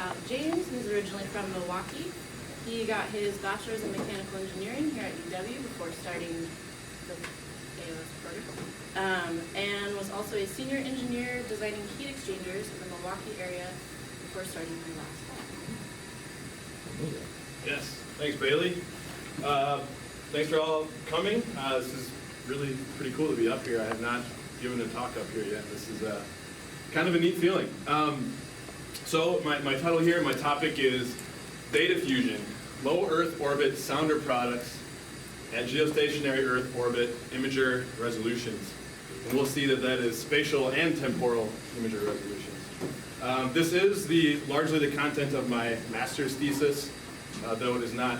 about James, who's originally from Milwaukee. He got his bachelor's in mechanical engineering here at UW before starting the AOS program, and was also a senior engineer designing heat exchangers in the Milwaukee area before starting my last fall. Yes, thanks Bailey. Thanks for all coming. This is really pretty cool to be up here. I have not given a talk up here yet. This is kind of a neat feeling. So my title here, my topic is Data Fusion, Low Earth Orbit Sounder Products at Geostationary Earth Orbit Imager Resolutions. And we'll see that that is spatial and temporal imager resolutions. This is largely the content of my master's thesis, though it is not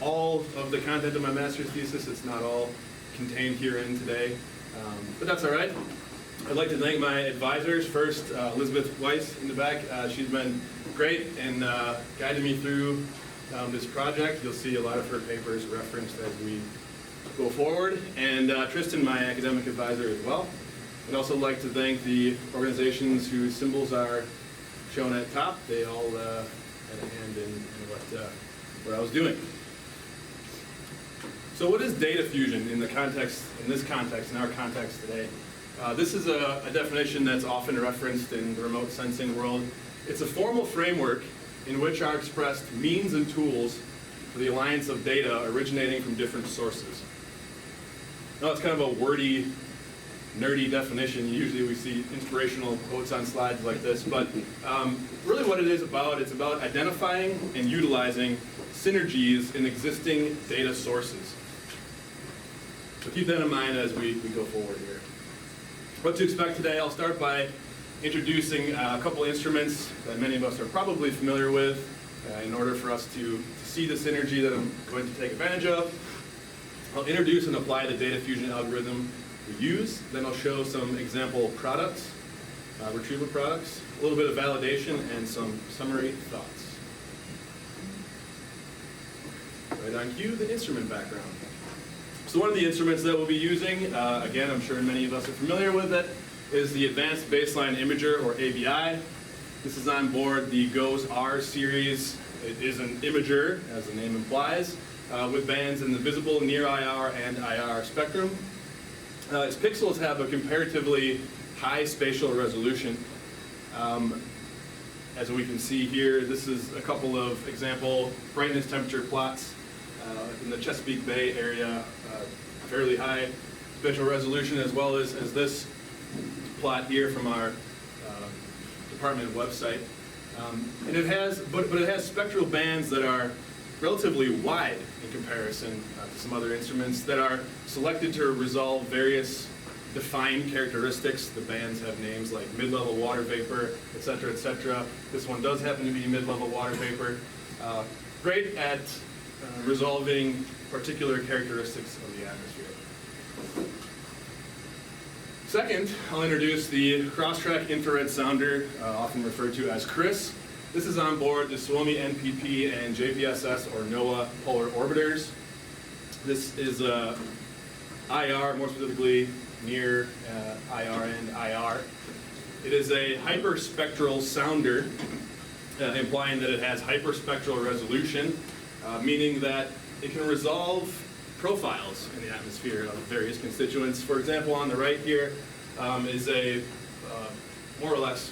all of the content of my master's thesis. It's not all contained herein today, but that's all right. I'd like to thank my advisors. First, Elizabeth Weiss in the back. She's been great and guided me through this project. You'll see a lot of her papers referenced as we go forward. And Tristan, my academic advisor as well. I'd also like to thank the organizations whose symbols are shown at top. They all had a hand in what I was doing. So what is data fusion in this context, in our context today? This is a definition that's often referenced in the remote sensing world. It's a formal framework in which are expressed means and tools for the alliance of data originating from different sources. Now it's kind of a wordy, nerdy definition. Usually we see inspirational quotes on slides like this, but really what it is about, it's about identifying and utilizing synergies in existing data sources. So keep that in mind as we go forward here. What to expect today, I'll start by introducing a couple instruments that many of us are probably familiar with in order for us to see the synergy that I'm going to take advantage of. I'll introduce and apply the data fusion algorithm we use. Then I'll show some example products, retrieval products, a little bit of validation, and some summary thoughts. Right on cue, the instrument background. So one of the instruments that we'll be using, again, I'm sure many of us are familiar with it, is the Advanced Baseline Imager, or ABI. This is on board the GOES-R series. It is an imager, as the name implies, with bands in the visible, near IR, and IR spectrum. Its pixels have a comparatively high spatial resolution. As we can see here, this is a couple of example brightness temperature plots in the Chesapeake Bay area, fairly high spatial resolution, as well as this plot here from our department website. And it has, but it has spectral bands that are relatively wide in comparison to some other instruments that are selected to resolve various defined characteristics. The bands have names like mid-level water vapor, et cetera, et cetera. This one does happen to be mid-level water vapor. Great at resolving particular characteristics of the atmosphere. Second, I'll introduce the Crosstrack infrared sounder, often referred to as CRIS. This is on board the Suomi NPP and JPSS or NOAA polar orbiters. This is IR, more specifically near IR and IR. It is a hyperspectral sounder, implying that it has hyperspectral resolution, meaning that it can resolve profiles in the atmosphere of various constituents. For example, on the right here is a more or less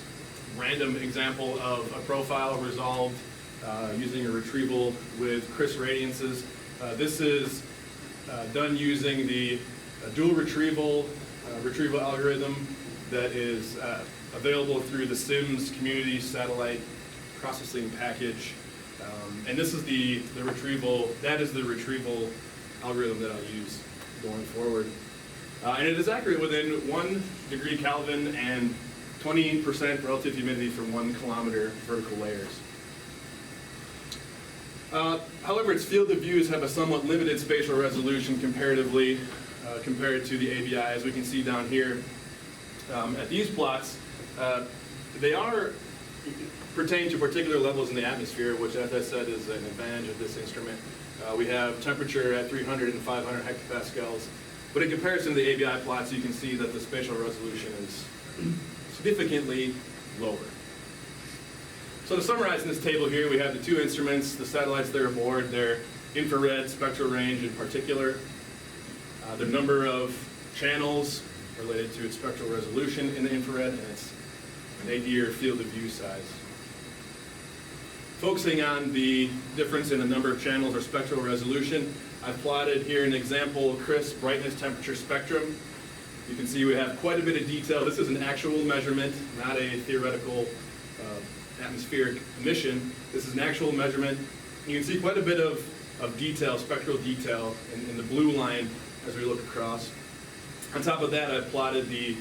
random example of a profile resolved using a retrieval with CRIS radiances. This is done using the dual retrieval algorithm that is available through the SIMS community satellite processing package. And this is the retrieval algorithm that I'll use going forward. And it is accurate within 1 degree Kelvin and 20% relative humidity for 1 kilometer vertical layers. However, its field of views have a somewhat limited spatial resolution comparatively compared to the ABI, as we can see down here. At these plots, they pertain to particular levels in the atmosphere, which, as I said, is an advantage of this instrument. We have temperature at 300 and 500 hectopascals, but in comparison to the ABI plots, you can see that the spatial resolution is significantly lower. So to summarize in this table here, we have the two instruments, the satellites that are aboard, their infrared spectral range in particular, the number of channels related to its spectral resolution in the infrared, and its nadir field of view size. Focusing on the difference in the number of channels or spectral resolution, I've plotted here an example crisp brightness temperature spectrum. You can see we have quite a bit of detail. This is an actual measurement, not a theoretical atmospheric emission. This is an actual measurement. You can see quite a bit of detail, spectral detail in the blue line as we look across. On top of that, I've plotted the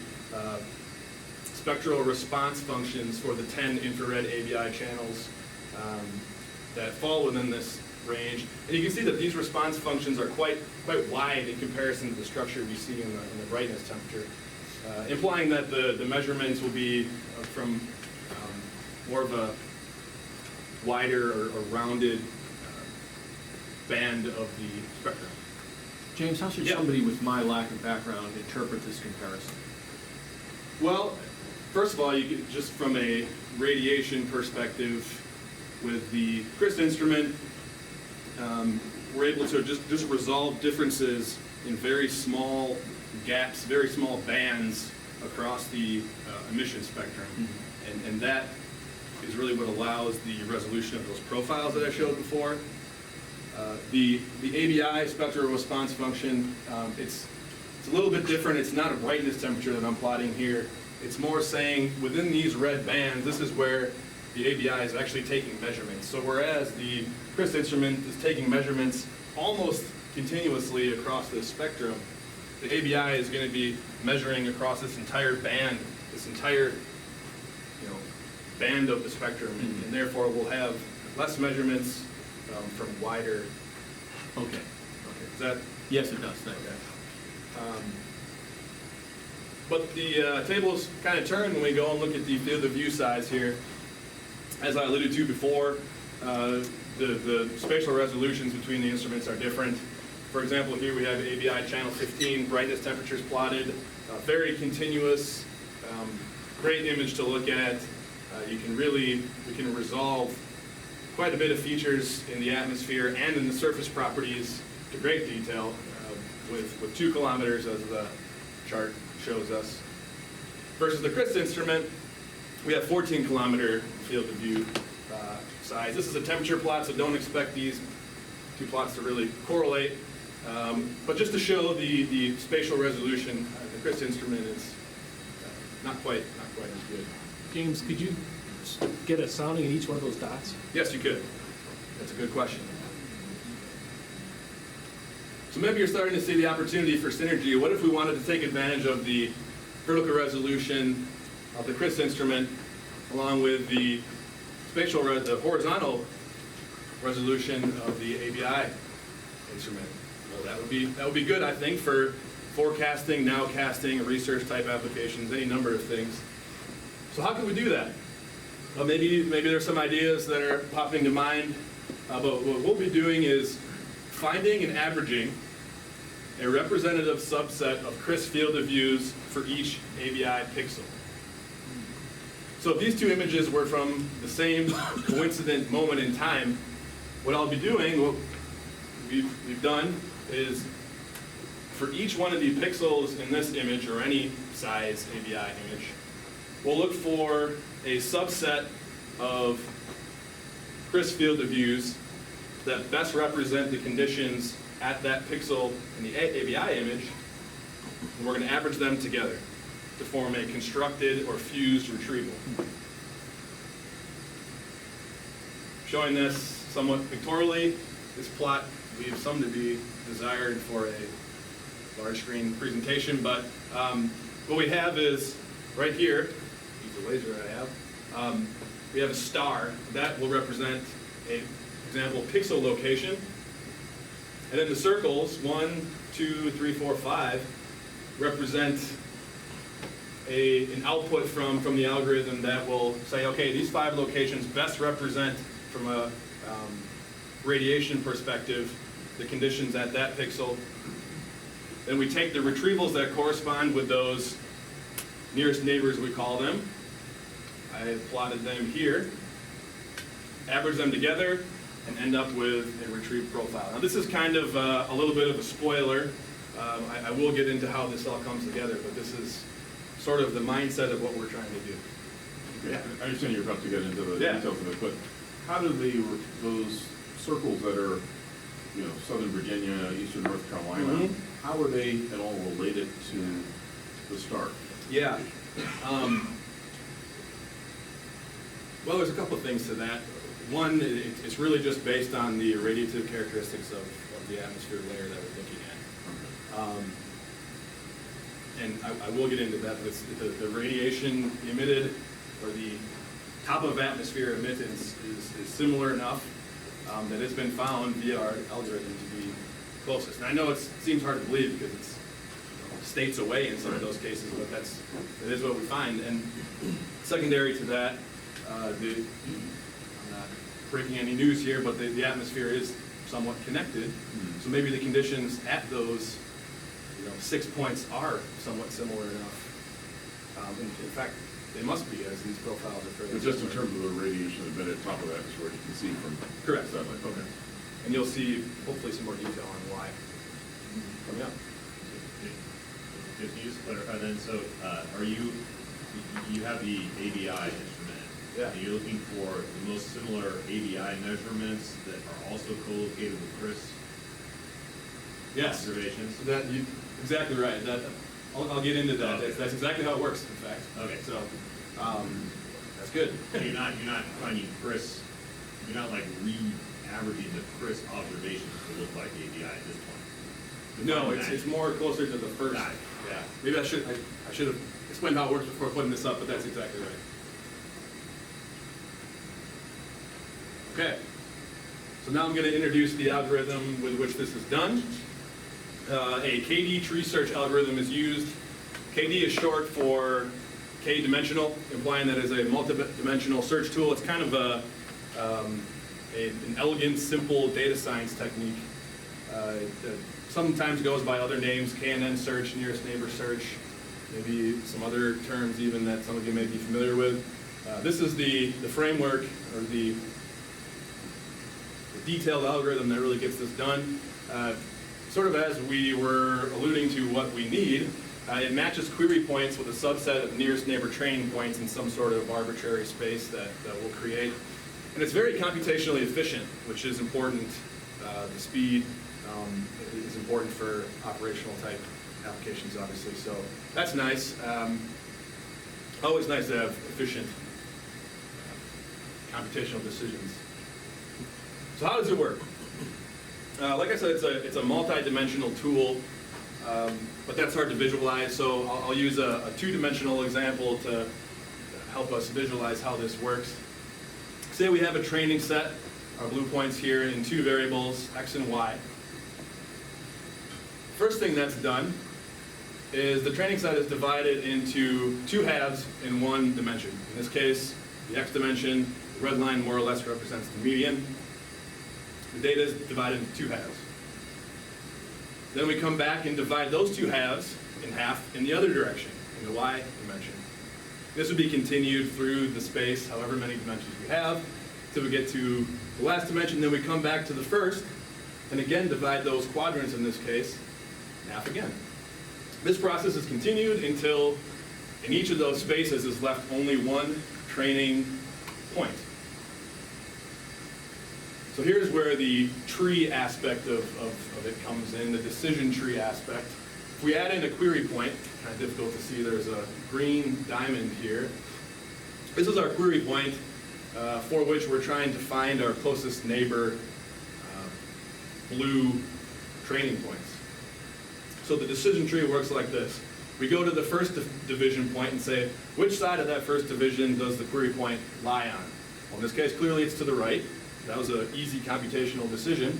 spectral response functions for the 10 infrared ABI channels that fall within this range. And you can see that these response functions are quite wide in comparison to the structure we see in the brightness temperature, implying that the measurements will be from more of a wider or rounded band of the spectrum. James, how should somebody with my lack of background interpret this comparison? Well, first of all, you get just from a radiation perspective, with the CRISP instrument, we're able to just resolve differences in very small gaps, very small bands across the emission spectrum. Mm-hmm. And that is really what allows the resolution of those profiles that I showed before. The ABI spectral response function, it's a little bit different. It's not a brightness temperature that I'm plotting here. It's more saying within these red bands, this is where the ABI is actually taking measurements. So whereas the CRISP instrument is taking measurements almost continuously across the spectrum, the ABI is going to be measuring across this entire band, this entire band of the spectrum, and therefore we'll have less measurements from wider. Okay. Is that? Yes, it does. Thank you. But the tables kind of turn when we go and look at the field of view size here. As I alluded to before, the spatial resolutions between the instruments are different. For example, here we have ABI channel 15 brightness temperatures plotted, very continuous, great image to look at. We can resolve quite a bit of features in the atmosphere and in the surface properties to great detail with 2 kilometers as the chart shows us. Versus the CRISP instrument, we have 14 kilometer field of view size. This is a temperature plot, so don't expect these 2 plots to really correlate. But just to show the spatial resolution, the CRISP instrument is not quite as good. James, could you get a sounding in each one of those dots? Yes, you could. That's a good question. So maybe you're starting to see the opportunity for synergy. What if we wanted to take advantage of the vertical resolution of the CRISP instrument along with the the horizontal resolution of the ABI instrument? Well, that would be good, I think, for forecasting, nowcasting, research type applications, any number of things. So how can we do that? Well, maybe there's some ideas that are popping to mind, but what we'll be doing is finding and averaging a representative subset of CRISP field of views for each ABI pixel. So if these 2 images were from the same coincident moment in time, what I'll be doing, what we've done is for each one of the pixels in this image, or any size ABI image, we'll look for a subset of CRISP field of views that best represent the conditions at that pixel in the ABI image, and we're going to average them together to form a constructed or fused retrieval. Showing this somewhat pictorially, this plot leaves some to be desired for a large screen presentation, but what we have is right here, use the laser I have, we have a star that will represent a example pixel location, and then the circles 1, 2, 3, 4, 5 represent an output from the algorithm that will say, okay, these 5 locations best represent from a radiation perspective the conditions at that pixel. Then we take the retrievals that correspond with those nearest neighbors, we call them. I have plotted them here. average them together, and end up with a retrieved profile. Now this is kind of a little bit of a spoiler. I will get into how this all comes together, but this is sort of the mindset of what we're trying to do. Okay, I understand you're about to get into the Yeah. details of it, but how do those circles that are, Southern Virginia, Eastern North Carolina, Mhm. how are they at all related to the star? Yeah. Well, there's a couple of things to that. One, it's really just based on the radiative characteristics of the atmosphere layer that we're looking at. And I will get into that, but it's the radiation emitted, or the top of atmosphere emittance is similar enough that it's been found via our algorithm to be closest. And I know it seems hard to believe because it's states away in some of those cases, but that is what we find. And secondary to that, I'm not breaking any news here, but the atmosphere is somewhat connected. So maybe the conditions at those 6 points are somewhat similar enough. In fact, they must be, as these profiles are fairly But just in similar. terms of the radiation emitted top of atmosphere, you can see from Correct. satellite. Okay. And you'll see hopefully some more detail on why coming up. Can you just clarify then, so you have the ABI instrument. Yeah. And you're looking for the most similar ABI measurements that are also co-located with CRIS Yes. observations? Exactly right. I'll get into that. Okay. That's exactly how it works, in fact. Okay. So, that's good. So you're not finding CRIS, you're not like re-averaging the CRIS observations to look like ABI at this point? No, it's more closer to the first. Got it. Yeah. Maybe I should have explained how it works before putting this up, but that's exactly right. Okay. So now I'm going to introduce the algorithm with which this is done. A KD tree search algorithm is used. KD is short for K-dimensional, implying that it's a multi-dimensional search tool. It's kind of an elegant, simple data science technique. That sometimes goes by other names, KNN search, nearest neighbor search, maybe some other terms even that some of you may be familiar with. This is the framework, or the detailed algorithm that really gets this done. Sort of as we were alluding to what we need, it matches query points with a subset of nearest neighbor training points in some sort of arbitrary space that we'll create. And it's very computationally efficient, which is important. The speed is important for operational type applications, obviously. So that's nice. Always nice to have efficient computational decisions. So how does it work? Like I said, it's a multi-dimensional tool, but that's hard to visualize, so I'll use a two-dimensional example to help us visualize how this works. Say we have a training set, our blue points here, in two variables, x and y. First thing that's done is the training set is divided into two halves in one dimension. In this case, the x dimension, the red line more or less represents the median. The data is divided into two halves. Then we come back and divide those two halves in half in the other direction, in the y dimension. This would be continued through the space, however many dimensions we have, till we get to the last dimension. Then we come back to the first, and again divide those quadrants in this case, in half again. This process is continued until in each of those spaces is left only one training point. So here's where the tree aspect of it comes in, the decision tree aspect. If we add in a query point, kind of difficult to see, there's a green diamond here. This is our query point for which we're trying to find our closest neighbor blue training points. So the decision tree works like this. We go to the first division point and say, which side of that first division does the query point lie on? Well, in this case, clearly it's to the right. That was an easy computational decision.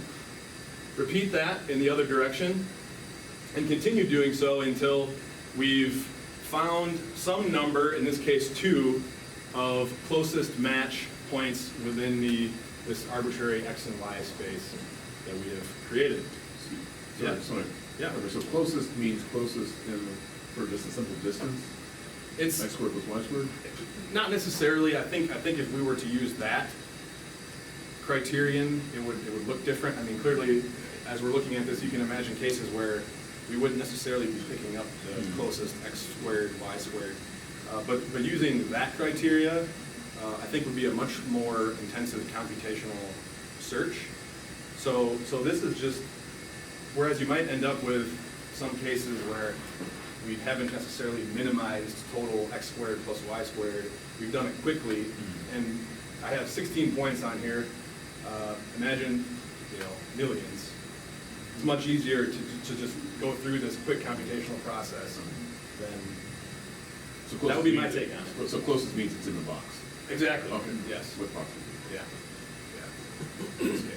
Repeat that in the other direction and continue doing so until we've found some number, in this case 2, of closest match points within this arbitrary x and y space that we have created. Sorry. Yeah. Okay, so closest means closest for just a simple distance? It's X squared plus y squared? not necessarily. I think if we were to use that, criterion, it would look different. I mean, clearly, as we're looking at this, you can imagine cases where we wouldn't necessarily be picking up the closest x squared, y squared. But using that criteria, I think would be a much more intensive computational search. So this is just, whereas you might end up with some cases where we haven't necessarily minimized total x squared plus y squared, we've done it quickly, and I have 16 points on here. Imagine, millions. It's much easier to just go through this quick computational process than, So that would be my closest take means- on it. So closest means it's in the box. Exactly. Okay. Yes. What box? Yeah. Yeah. In this case.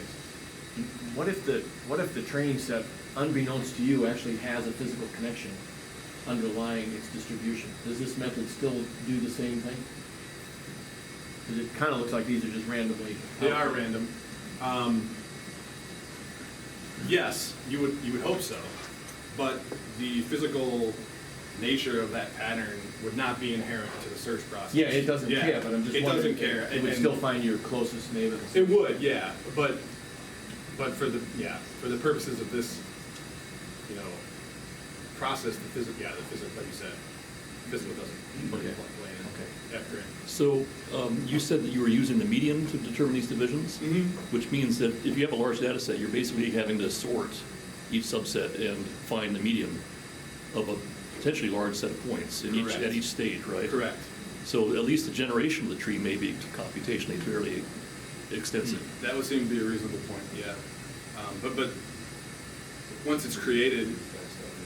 What if the training set, unbeknownst to you, actually has a physical connection underlying its distribution? Does this method still do the same thing? Because it kind of looks like these are just randomly. They are random. Yes, you would hope so, but the physical nature of that pattern would not be inherent to the search process. Yeah, it doesn't Yeah, care, but I'm just it wondering. doesn't care. It would And- still find your closest neighbor. It would, yeah, but for the purposes of this, process, the physical, like you said, physical doesn't Okay. play in. Okay. Yeah, great. So you said that you were using the median to determine these divisions, which means that if you have a large data set, you're basically having to sort each subset and find the median of a potentially large set of points in Correct. at each stage, right? Correct. So at least the generation of the tree may be computationally fairly extensive. That would seem to be a reasonable point, yeah. But once it's created,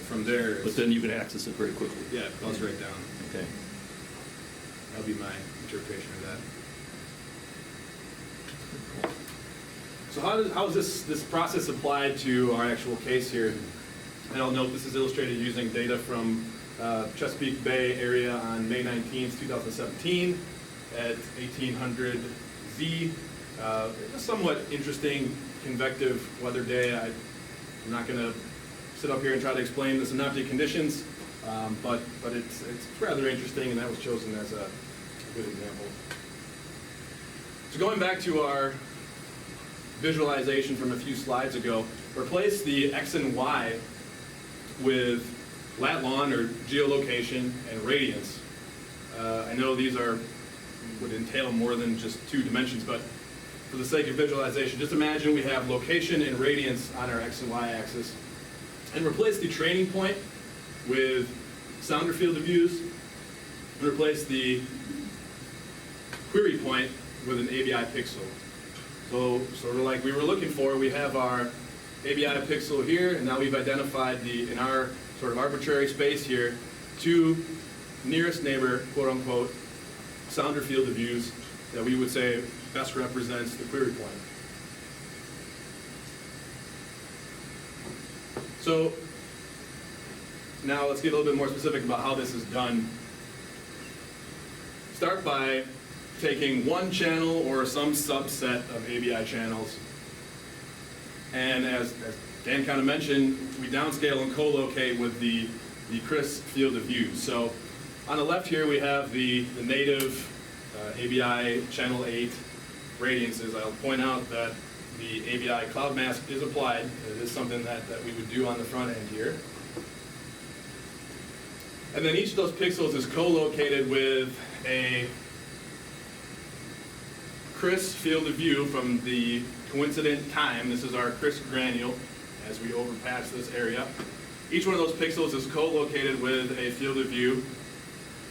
from there, But then you can access it very quickly. yeah, it goes right down. Okay. That'll be my interpretation of that. So how is this process applied to our actual case here? And I'll note this is illustrated using data from Chesapeake Bay area on May 19th, 2017 at 1800 Z. A somewhat interesting convective weather day. I'm not going to sit up here and try to explain the synoptic conditions, but it's rather interesting, and that was chosen as a good example. So going back to our visualization from a few slides ago, replace the X and Y with lat long or geolocation and radiance. I know these would entail more than just 2 dimensions, but for the sake of visualization, just imagine we have location and radiance on our X and Y axis, and replace the training point with sounder field of views, and replace the query point with an ABI pixel. So sort of like we were looking for, we have our ABI pixel here, and now we've identified in our sort of arbitrary space here, 2 nearest neighbor, quote unquote, sounder field of views that we would say best represents the query point. So now let's get a little bit more specific about how this is done. Start by taking one channel or some subset of ABI channels, and as Dan kind of mentioned, we downscale and co-locate with the CRIS field of view. So on the left here we have the native ABI channel 8 radiances. I'll point out that the ABI cloud mask is applied. It is something that we would do on the front end here. And then each of those pixels is co-located with a CRIS field of view from the coincident time. This is our CRIS granule as we overpass this area. Each one of those pixels is co-located with a field of view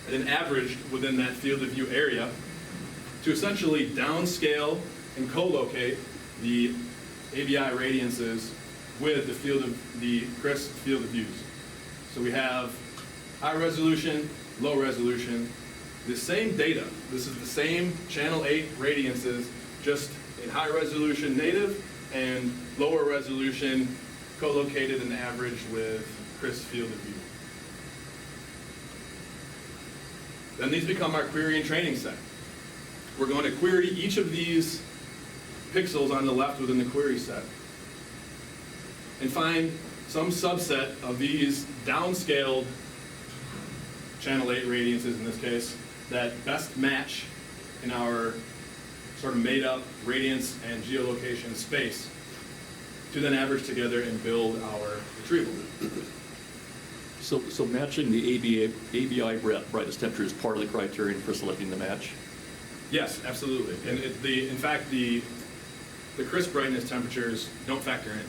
and then averaged within that field of view area to essentially downscale and co-locate the ABI radiances with the CRIS field of views. So we have high resolution, low resolution, the same data. This is the same channel 8 radiances, just in high resolution native and lower resolution co-located and averaged with CRIS field of view. Then these become our query and training set. We're going to query each of these pixels on the left within the query set and find some subset of these downscaled channel 8 radiances in this case that best match in our sort of made up radiance and geolocation space to then average together and build our retrieval. So matching the ABI brightness temperature is part of the criterion for selecting the match? Yes, absolutely. And in fact, the crisp brightness temperatures don't factor in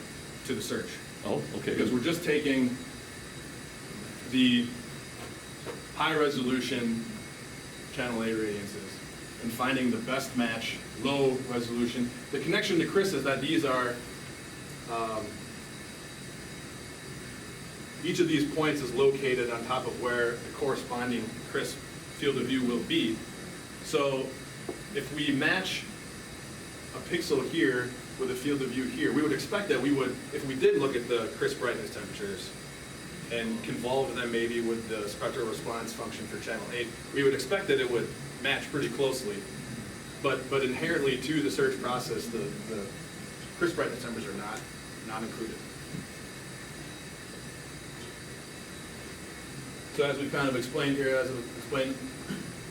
to the search. Oh, okay. Because we're just taking the high resolution channel 8 radiances and finding the best match, low resolution. The connection to CRIS is that these are, each of these points is located on top of where the corresponding CRIS field of view will be. So if we match a pixel here with a field of view here, we would expect that we would, if we did look at the crisp brightness temperatures and convolve them maybe with the spectral response function for channel 8, we would expect that it would match pretty closely. But inherently to the search process, the crisp brightness temperatures are not included. So as we've kind of explained here, as I've explained,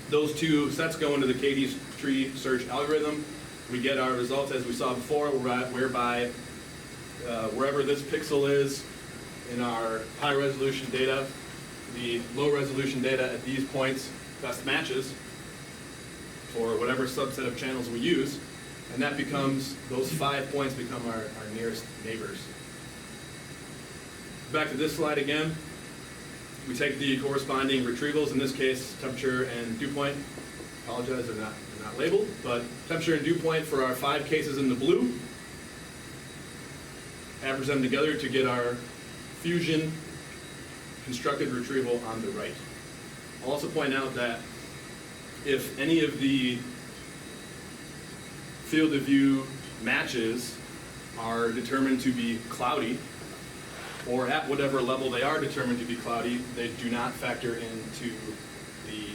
those two sets go into the KD tree search algorithm. We get our results as we saw before, whereby wherever this pixel is in our high resolution data, the low resolution data at these points best matches for whatever subset of channels we use, and that becomes, those 5 points become our nearest neighbors. Back to this slide again. We take the corresponding retrievals, in this case temperature and dew point. Apologize, they're not labeled, but temperature and dew point for our 5 cases in the blue. Average them together to get our fusion constructed retrieval on the right. I'll also point out that if any of the field of view matches are determined to be cloudy, or at whatever level they are determined to be cloudy, they do not factor into the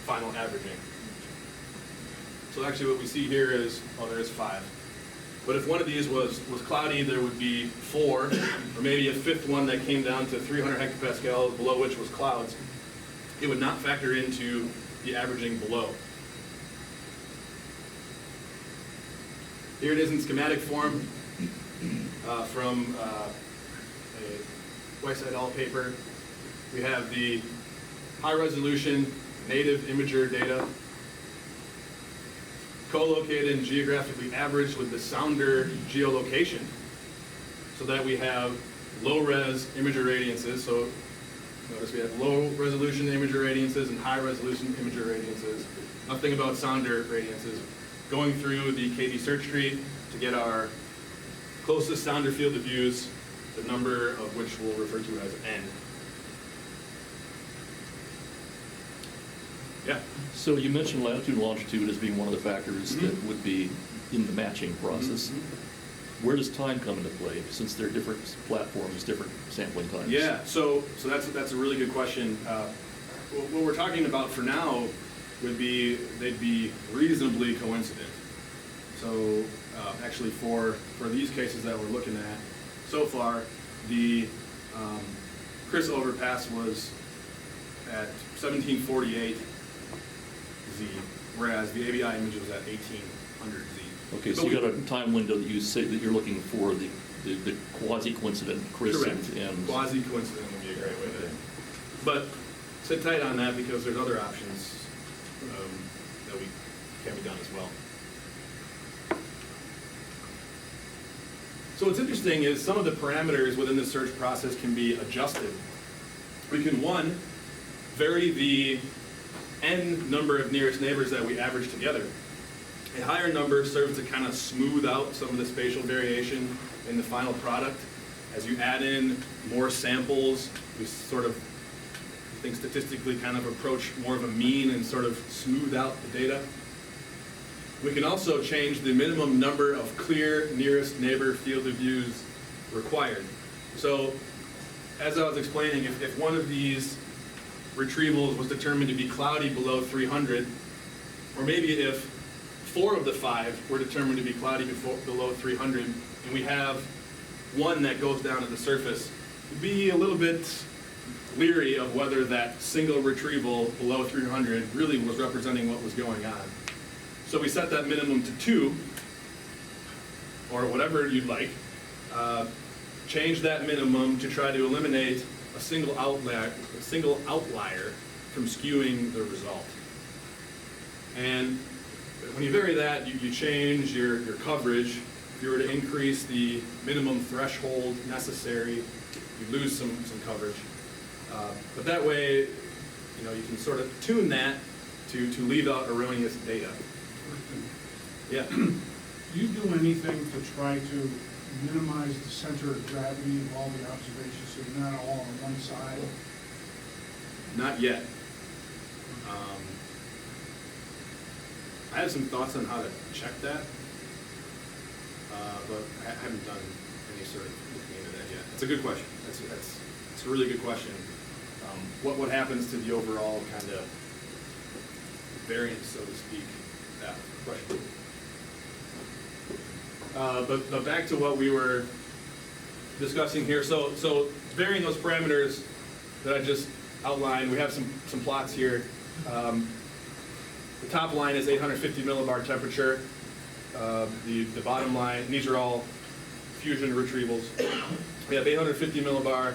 final averaging. So actually what we see here is, oh, there is 5. But if one of these was cloudy, there would be 4, or maybe a 5th one that came down to 300 hectopascals, below which was clouds. It would not factor into the averaging below. Here it is in schematic form from a Weiss et al. Paper. We have the high resolution native imager data co-located and geographically averaged with the Sounder geolocation, so that we have low-res imager radiances. So notice we have low-resolution imager radiances and high-resolution imager radiances. Nothing about Sounder radiances. Going through the KD search tree to get our closest Sounder field of views, the number of which we'll refer to as N. Yeah. So you mentioned latitude and longitude as being one of the factors that would be in the matching process. Where does time come into play, since they're different platforms, different sampling times? Yeah, so that's a really good question. What we're talking about for now would be, they'd be reasonably coincident. So actually for these cases that we're looking at so far, the CRIS overpass was at 1748 Z, whereas the ABI image was at 1800 Z. Okay, so you got a time window that you say that you're looking for the quasi-coincident CRIS. Correct. And Quasi-coincident would be a great way to, but sit tight on that because there's other options that can be done as well. So what's interesting is some of the parameters within the search process can be adjusted. We can, one, vary the N number of nearest neighbors that we average together. A higher number serves to kind of smooth out some of the spatial variation in the final product. As you add in more samples, we sort of, I think statistically kind of approach more of a mean and sort of smooth out the data. We can also change the minimum number of clear nearest neighbor field of views required. So as I was explaining, if one of these retrievals was determined to be cloudy below 300, or maybe if 4 of the 5 were determined to be cloudy below 300, and we have one that goes down to the surface, we'd be a little bit leery of whether that single retrieval below 300 really was representing what was going on. So we set that minimum to 2, or whatever you'd like. Change that minimum to try to eliminate a single outlier from skewing the result. And when you vary that, you change your coverage. If you were to increase the minimum threshold necessary, you lose some coverage. But that way, you can sort of tune that to leave out erroneous data. Yeah. Do you do anything to try to minimize the center of gravity of all the observations, so you're not all on one side? Not yet. I have some thoughts on how to check that, but I haven't done any sort of looking into that yet. It's a good question. It's a really good question. What happens to the overall kind of variance, so to speak? Yeah, question. But back to what we were discussing here. So varying those parameters that I just outlined, we have some plots here. The top line is 850 millibar temperature. The bottom line, and these are all fusion retrievals. We have 850 millibar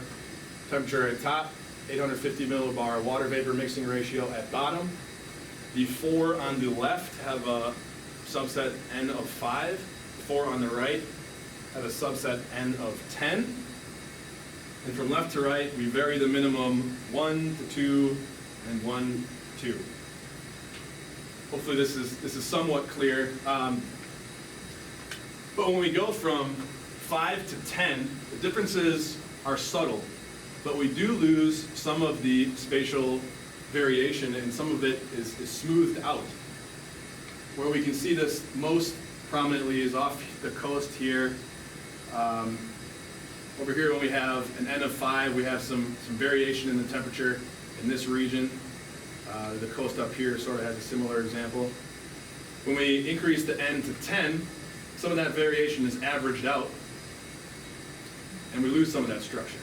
temperature at top, 850 millibar water vapor mixing ratio at bottom. The 4 on the left have a subset N of 5. 4 on the right have a subset N of 10. And from left to right, we vary the minimum 1 to 2 and 1 to 2. Hopefully this is somewhat clear. But when we go from 5 to 10, the differences are subtle, but we do lose some of the spatial variation, and some of it is smoothed out. Where we can see this most prominently is off the coast here. Over here, when we have an N of 5, we have some variation in the temperature in this region. The coast up here sort of has a similar example. When we increase the N to 10, some of that variation is averaged out, and we lose some of that structure.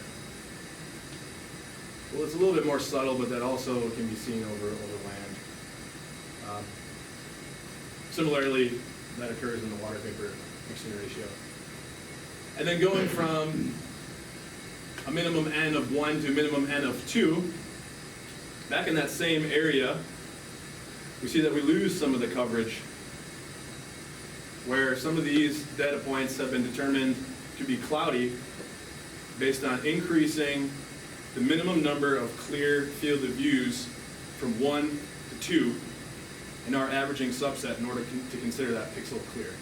Well, it's a little bit more subtle, but that also can be seen over land. Similarly, that occurs in the water vapor mixing ratio. And then going from a minimum N of 1 to a minimum N of 2, back in that same area, we see that we lose some of the coverage, where some of these data points have been determined to be cloudy based on increasing the minimum number of clear field of views from 1 to 2 in our averaging subset in order to consider that pixel clear.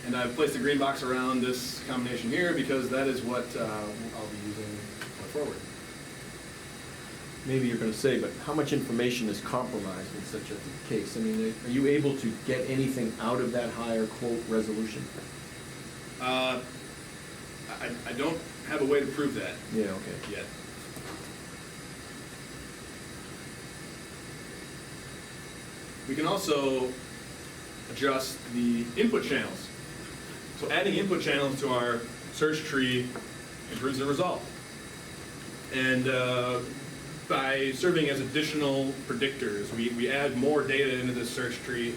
And I've placed a green box around this combination here because that is what I'll be using going forward. Maybe you're going to say, but how much information is compromised in such a case? I mean, are you able to get anything out of that higher, quote, resolution? I don't have a way to prove that Yeah, okay. yet. We can also adjust the input channels. So adding input channels to our search tree improves the result. And by serving as additional predictors, we add more data into the search tree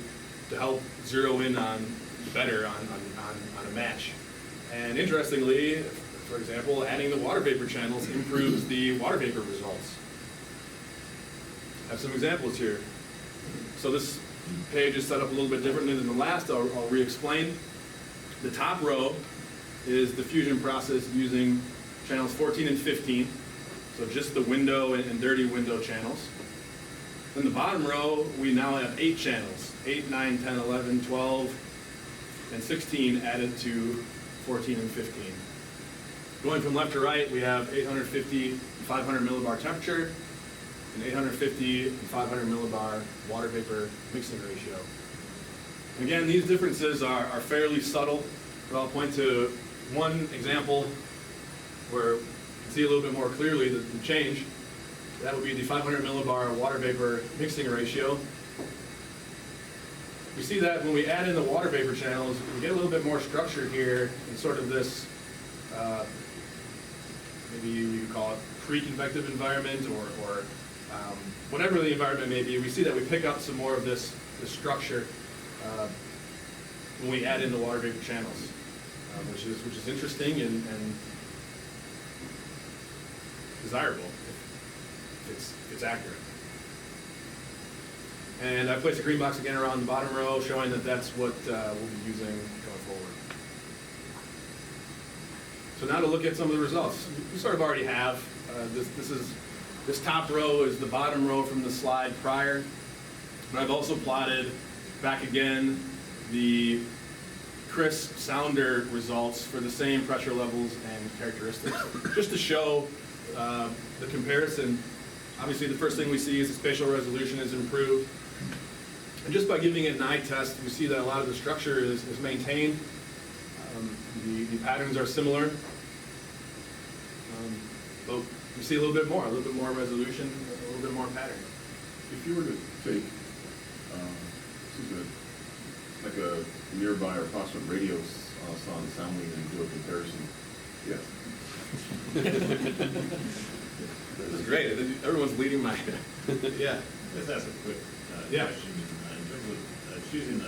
to help zero in on better on a match. And interestingly, for example, adding the water vapor channels improves the water vapor results. I have some examples here. So this page is set up a little bit differently than the last. I'll re-explain. The top row is the fusion process using channels 14 and 15. So just the window and dirty window channels. Then the bottom row, we now have 8 channels, 8, 9, 10, 11, 12, and 16 added to 14 and 15. Going from left to right, we have 850 and 500 millibar temperature, and 850 and 500 millibar water vapor mixing ratio. And again, these differences are fairly subtle, but I'll point to one example where you can see a little bit more clearly the change. That would be the 500 millibar water vapor mixing ratio. We see that when we add in the water vapor channels, we get a little bit more structure here in sort of this, maybe you could call it pre-convective environment or whatever the environment may be, we see that we pick up some more of this structure when we add in the water vapor channels, which is interesting and desirable if it's accurate. And I placed a green box again around the bottom row, showing that that's what we'll be using going forward. So now to look at some of the results. We sort of already have. This top row is the bottom row from the slide prior. But I've also plotted back again the CRIS Sounder results for the same pressure levels and characteristics, just to show the comparison. Obviously, the first thing we see is the spatial resolution is improved. And just by giving it an eye test, we see that a lot of the structure is maintained. The patterns are similar. But we see a little bit more resolution, a little bit more pattern. If you were to take, this is like a nearby or approximate Radiosondes sound wave and do a comparison, yes. This is great. Everyone's leading my, yeah. Let's ask a quick Yeah. question. In terms of choosing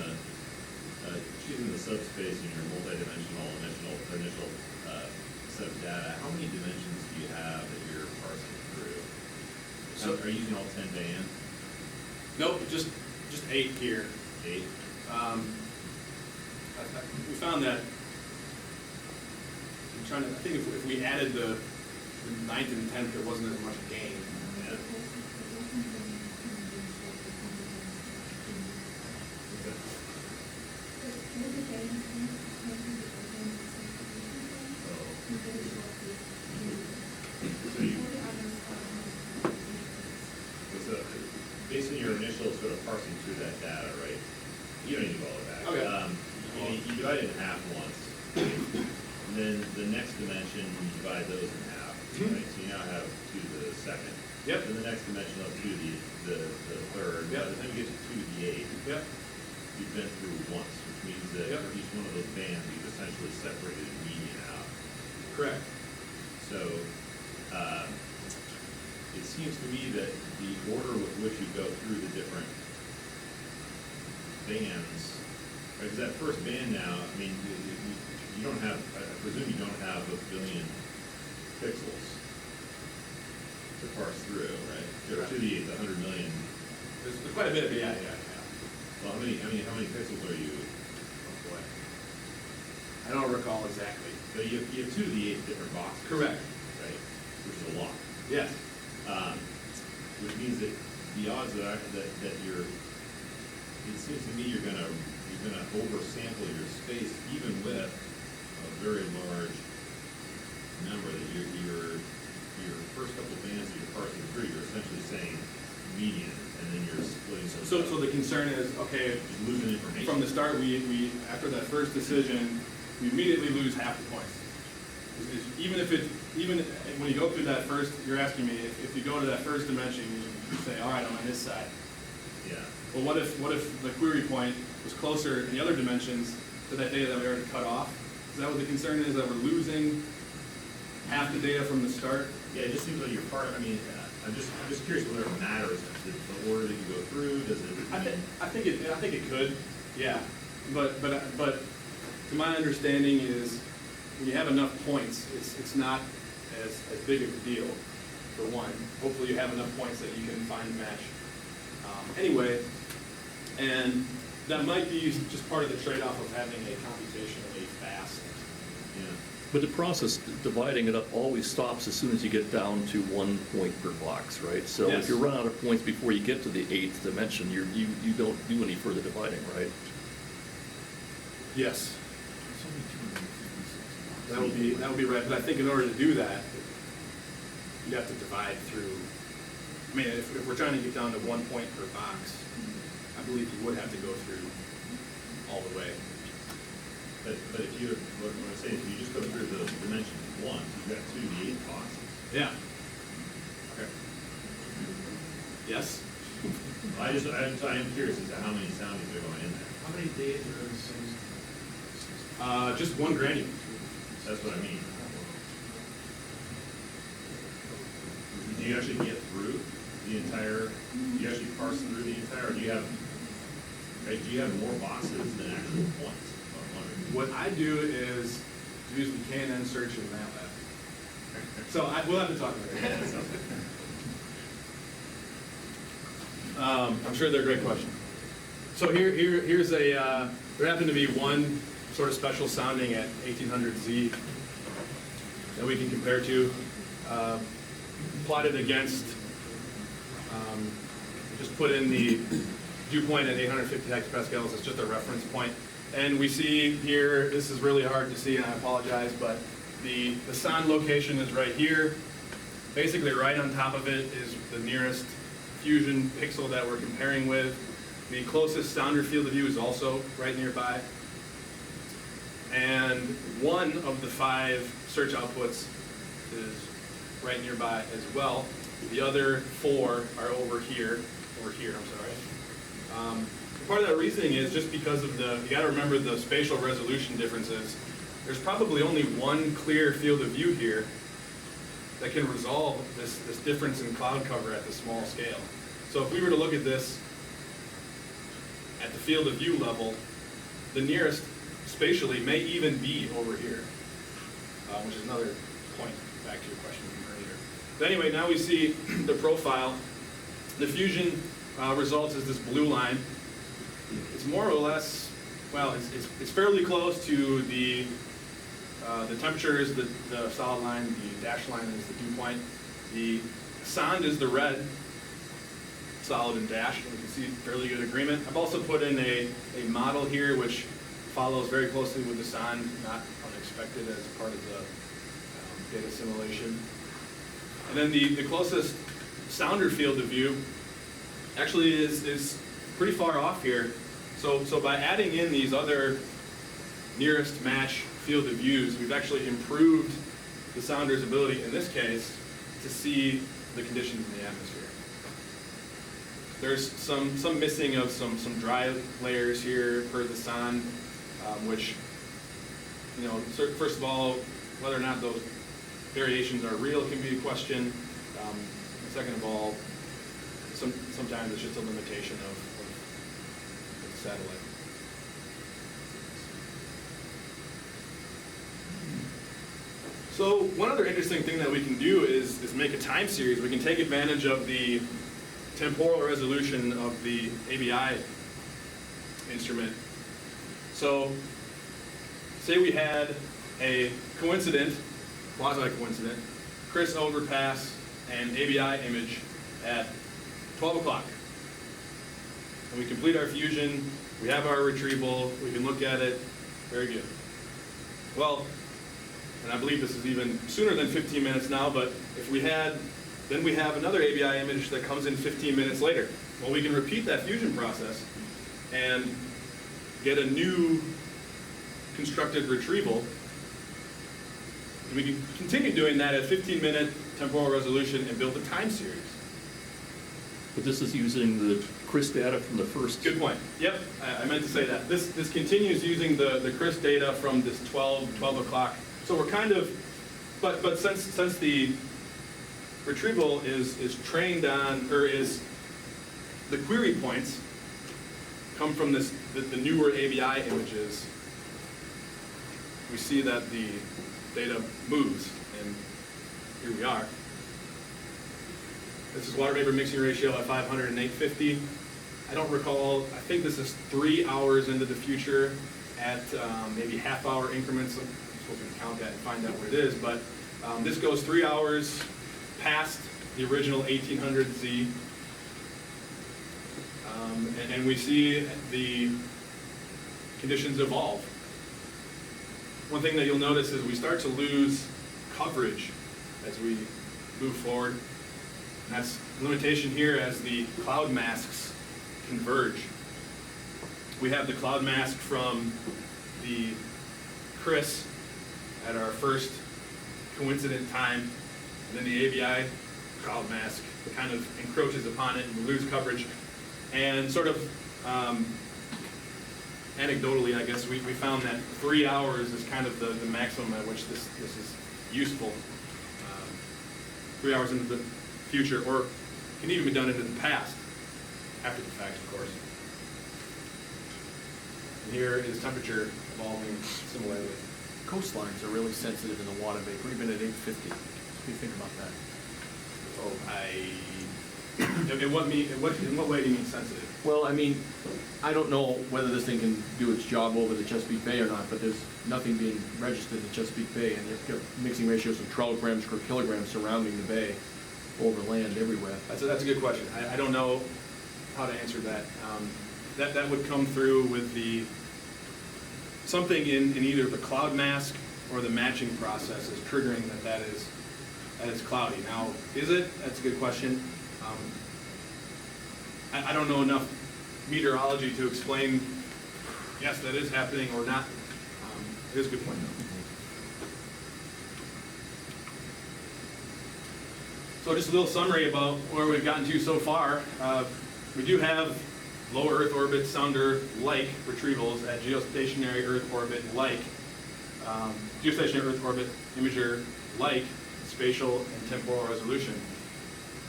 the subspace in your multidimensional initial set of data, how many dimensions do you have that you're parsing through? So, Are you using all 10 bands? Nope, just 8 here. 8? We found that. I think if we added the 9th and 10th, there wasn't as much gain. Yeah. So based on your initial sort of parsing through that data, right? You don't need to do all of that. Okay. You divide it in half once. And then the next dimension, you divide those in half, right? So you now have 2 to the second. Yep. Then the next dimension up 2 to the third. Yep. By the time you get to 2 to the 8th, Yep. you've been through once, which means that Yep. for each one of those bands, you've essentially separated a median out. Correct. So, it seems to me that the order with which you go through the different bands, right, because that first band now, I mean, you don't have, I presume you don't have 1 billion pixels to parse through, right? To the 100 million. There's quite a bit of it, yeah. Well, how many pixels are you? Oh boy. I don't recall exactly. So you have 2 to the 8 different boxes. Correct. Right, which is a lot. Yes. Which means that the odds that you're, it seems to me you're gonna oversample your space even with a very large number that your first couple of bands that you're parsing through, you're essentially saying median, and then you're splitting those So up. the concern is, okay, Just losing information. from the start, we after that first decision, we immediately lose half the points. Even when you go through that first, you're asking me if you go to that first dimension, you say, all right, I'm on this side. Yeah. Well, what if the query point was closer in the other dimensions to that data that we already cut off? Is that what the concern is, that we're losing half the data from the start? Yeah, it just seems like you're I mean, I'm just curious whether it matters, the order that you go through, does it? I think it could, yeah. But to my understanding is, when you have enough points, it's not as big of a deal, for one. Hopefully you have enough points that you can find a match. Anyway, and that might be just part of the trade-off of having a computationally fast. Yeah. But the process, dividing it up, always stops as soon as you get down to 1 point per box, right? So Yes. if you run out of points before you get to the 8th dimension, you don't do any further dividing, right? Yes. That would be right, but I think in order to do that, you have to divide through, I mean, if we're trying to get down to 1 point per box, I believe you would have to go through all the way. But if you, what I'm saying, if you just go through the dimensions once, you've got 2 to the 8 boxes. Yeah. Okay. Yes? I'm curious as to how many soundings are going in there. How many days are in the same? Just one gradient. That's what I mean. Do you actually get through the the entire, you actually parse through the entire, or do you have more boxes than actual points? What I do is use the K&N search in MATLAB. So we'll have to talk about it. I'm sure they're a great question. So here's a, there happened to be one sort of special sounding at 1800Z that we can compare to, plotted against, just put in the dew point at 850 hectopascals as just a reference point. And we see here, this is really hard to see and I apologize, but the sound location is right here. Basically right on top of it is the nearest fusion pixel that we're comparing with. The closest sounder field of view is also right nearby. And one of the 5 search outputs is right nearby as well. The other 4 are over here, I'm sorry. Part of that reasoning is just because of you gotta remember the spatial resolution differences. There's probably only one clear field of view here that can resolve this difference in cloud cover at the small scale. So if we were to look at this at the field of view level, the nearest spatially may even be over here, which is another point back to your question from earlier. But anyway, now we see the profile. The fusion results is this blue line. It's more or less, well, it's fairly close to the temperature is the solid line, the dashed line is the dew point. The sond is the red, solid and dashed, and we can see fairly good agreement. I've also put in a model here which follows very closely with the sond, not unexpected as part of the data simulation. And then the closest sounder field of view actually is pretty far off here. So by adding in these other nearest match field of views, we've actually improved the sounder's ability, in this case, to see the conditions in the atmosphere. There's some missing of some dry layers here for the sond, which, you know, first of all, whether or not those variations are real can be a question. Second of all, sometimes it's just a limitation of the satellite. So one other interesting thing that we can do is make a time series. We can take advantage of the temporal resolution of the ABI instrument. So say we had a coincident, quasi-coincident, Chris overpass and ABI image at 12 o'clock. And we complete our fusion, we have our retrieval, we can look at it, very good. Well, and I believe this is even sooner than 15 minutes now, but if we had, then we have another ABI image that comes in 15 minutes later. Well, we can repeat that fusion process and get a new constructed retrieval. And we can continue doing that at 15-minute temporal resolution and build a time series. But this is using the CRIS data from the first. Good point. Yep, I meant to say that. This continues using the CRIS data from this 12 o'clock. So we're kind of, but since the retrieval is trained on, or is, the query points come from the newer ABI images, we see that the data moves, and here we are. This is water vapor mixing ratio at 500 and 850. I don't recall, I think this is 3 hours into the future at maybe half-hour increments. I'm supposed to count that and find out what it is, but this goes 3 hours past the original 1800Z. And we see the conditions evolve. One thing that you'll notice is we start to lose coverage as we move forward. And that's a limitation here as the cloud masks converge. We have the cloud mask from the CRIS at our first coincident time, and then the ABI cloud mask kind of encroaches upon it and we lose coverage. And sort of anecdotally, I guess, we found that 3 hours is kind of the maximum at which this is useful. 3 hours into the future, or can even be done in the past, after the fact, of course. And here is temperature evolving similarly. Coastlines are really sensitive in the water vapor, even at 850. What do you think about that? Oh, in what way do you mean sensitive? Well, I mean, I don't know whether this thing can do its job over the Chesapeake Bay or not, but there's nothing being registered in Chesapeake Bay, and they've got mixing ratios of 12 grams per kilogram surrounding the bay, over land everywhere. That's a good question. I don't know how to answer that. That would come through with something in either the cloud mask or the matching process is triggering that is cloudy. Now, is it? That's a good question. I don't know enough meteorology to explain, yes, that is happening or not. It is a good point, though. So just a little summary about where we've gotten to so far. We do have low Earth orbit sounder-like retrievals at geostationary Earth orbit-like, geostationary Earth orbit imager-like spatial and temporal resolution.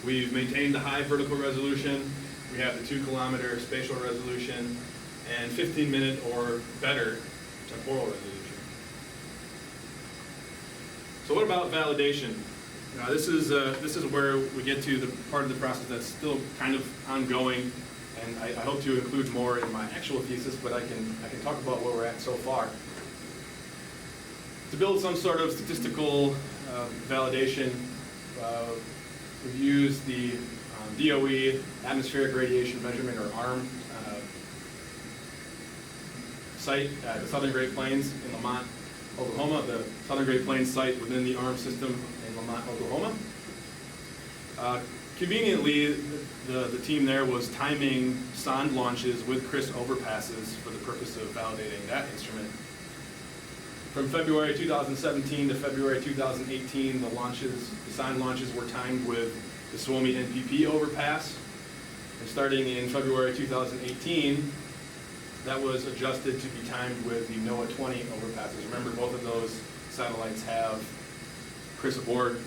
We've maintained the high vertical resolution. We have the 2-kilometer spatial resolution and 15-minute or better temporal resolution. So what about validation? This is where we get to the part of the process that's still kind of ongoing, and I hope to include more in my actual thesis, but I can talk about where we're at so far. To build some sort of statistical validation, we've used the DOE atmospheric radiation measurement, or ARM, site at the Southern Great Plains in Lamont, Oklahoma, the Southern Great Plains site within the ARM system in Lamont, Oklahoma. Conveniently, the team there was timing sonde launches with CRIS overpasses for the purpose of validating that instrument. From February 2017 to February 2018, the sonde launches were timed with the Suomi NPP overpass. And starting in February 2018, that was adjusted to be timed with the NOAA 20 overpasses. Remember, both of those satellites have CRIS aboard.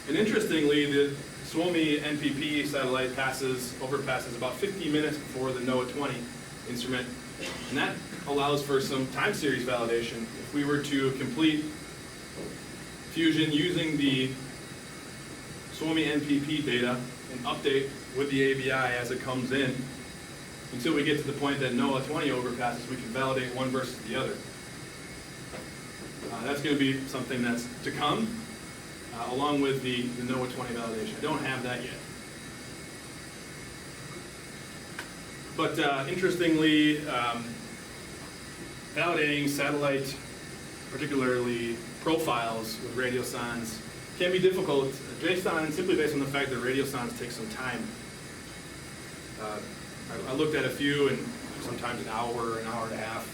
And interestingly, the Suomi NPP satellite overpasses about 15 minutes before the NOAA 20 instrument. And that allows for some time series validation. If we were to complete fusion using the Suomi NPP data and update with the ABI as it comes in, until we get to the point that NOAA 20 overpasses, we can validate one versus the other. That's going to be something that's to come, along with the NOAA 20 validation. I don't have that yet. But interestingly, validating satellite, particularly profiles with radiosondes, can be difficult, simply based on the fact that radiosondes take some time. I looked at a few, and sometimes an hour and a half,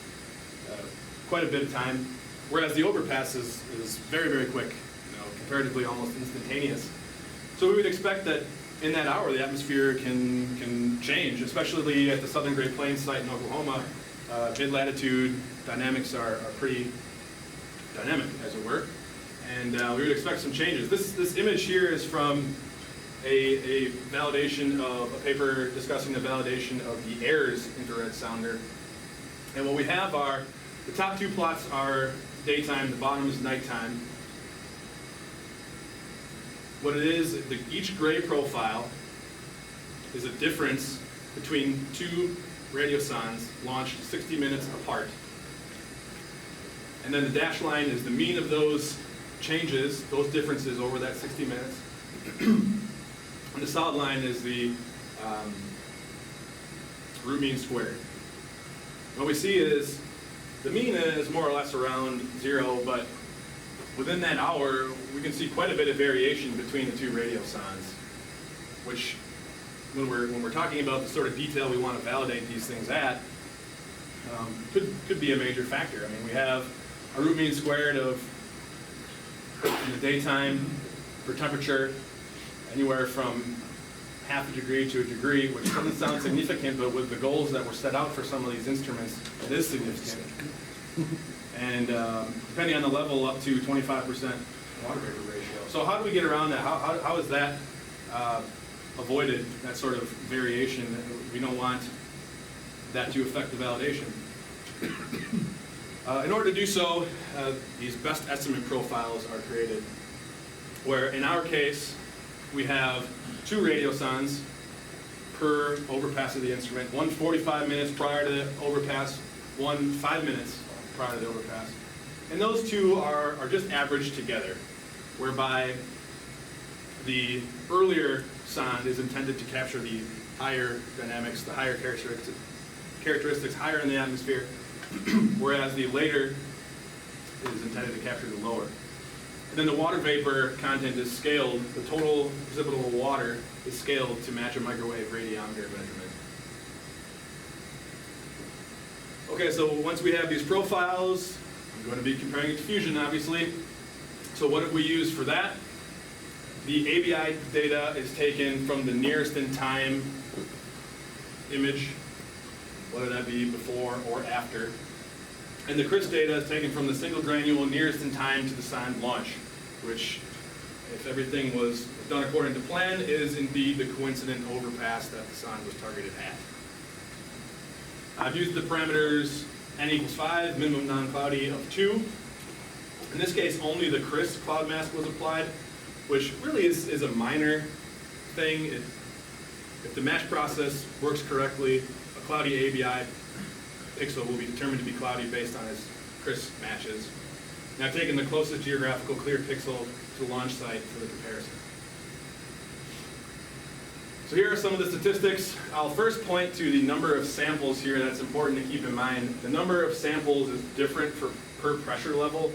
quite a bit of time, whereas the overpass is very, very quick, comparatively almost instantaneous. So we would expect that in that hour, the atmosphere can change, especially at the Southern Great Plains site in Oklahoma. Mid-latitude dynamics are pretty dynamic, as it were, and we would expect some changes. This image here is from a validation of a paper discussing the validation of the AIRS infrared sounder. And what we have are, the top two plots are daytime, the bottom is nighttime. What it is, each gray profile is a difference between two radiosondes launched 60 minutes apart. And then the dashed line is the mean of those changes, those differences over that 60 minutes. And the solid line is the root mean squared. What we see is the mean is more or less around 0, but within that hour, we can see quite a bit of variation between the two radiosondes, which, when we're talking about the sort of detail we want to validate these things at, could be a major factor. I mean, we have a root mean squared of, in the daytime, for temperature, anywhere from half a degree to a degree, which doesn't sound significant, but with the goals that were set out for some of these instruments, it is significant. And depending on the level, up to 25% water vapor ratio. So how do we get around that? How is that avoided that sort of variation. We don't want that to affect the validation. In order to do so, these best estimate profiles are created, where in our case, we have 2 radiosondes per overpass of the instrument, one 45 minutes prior to the overpass, one 5 minutes prior to the overpass. And those two are just averaged together, whereby the earlier sonde is intended to capture the higher dynamics, the higher characteristics higher in the atmosphere, whereas the later is intended to capture the lower. And then the water vapor content is scaled, the total precipitable water is scaled to match a microwave radiometer measurement. Okay, so once we have these profiles, I'm going to be comparing it to fusion, obviously. So what have we used for that? The ABI data is taken from the nearest in time image, whether that be before or after. And the CRIS data is taken from the single granule nearest in time to the sonde launch, which, if everything was done according to plan, is indeed the coincident overpass that the sonde was targeted at. I've used the parameters n equals 5, minimum non-cloudy of 2. In this case, only the CRIS cloud mask was applied, which really is a minor thing. If the match process works correctly, a cloudy ABI pixel will be determined to be cloudy based on its CRIS matches. And I've taken the closest geographical clear pixel to the launch site for the comparison. So here are some of the statistics. I'll first point to the number of samples here. That's important to keep in mind. The number of samples is different per pressure level.